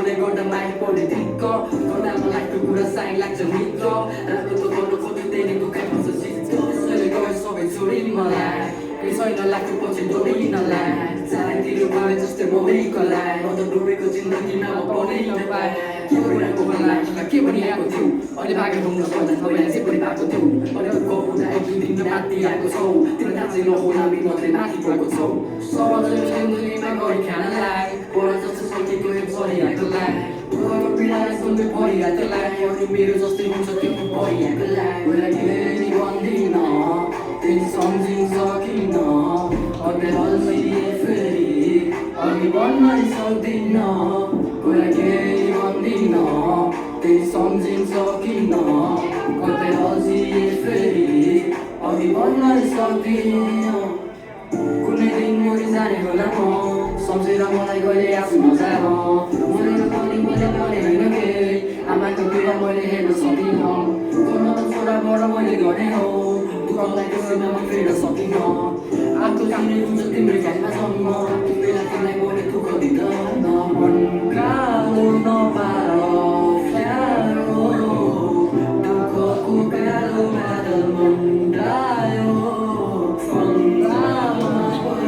बोले गर्दा माया पर्ने ढिक्क गर्दा मलाई त्यो कुरा साइन लाग्छ मित्र राम्रो त गर्नु खोज्दैन दुखाइ पर्छ चित्त त्यसैले गयो सबै छोडी मलाई केही छैन लाग्यो पछि डोरिनलाई चारैतिर गए जस्तै मोहिकलाई म त डुबेको जिन्दगीमा म पनि नपाएँ के भइरहेको होला के भनिरहेको थियो अहिले भागे घुम्न पर्दा तपाईँलाई जे पनि भएको थियो अरूको हुँदा एक दुई दिन माथि आएको छौ तिम्रो नाच्दै नहुँदा बिनले माथि भएको छौ सबैले जिन्दगीमा गरी खानलाई पर जस्तो सकेको एक परिरहेकोलाई पीडाले सुन्दै परिरहेकोलाई अनि मेरो जस्तै हुन्छ त्यो परिरहेकोलाई मलाई केही भन्दिन तिमी सम्झिन सकिन अझै हल्लिए फेरि अघि बढ्नै सक्दिन मलाई केही भन्दिन तिमी सम्झिन सकिन कतै हल्लिए फेरि अघि बढ्नै सक्दिन कुनै दिन मरि जाने होला म सम्झेर मलाई गरे आफू नजान मरेर पनि मैले गरे होइन के आमाको पीडा मैले हेर्न सकिनँ गर्न त छोराबाट मैले गरेँ हो दुःखलाई त्यसैमा म फेर्न सकिनँ आएको तिमीले हुन्छ तिम्रो घाइमा जन्म तिमीलाई तिमीलाई मैले दुःख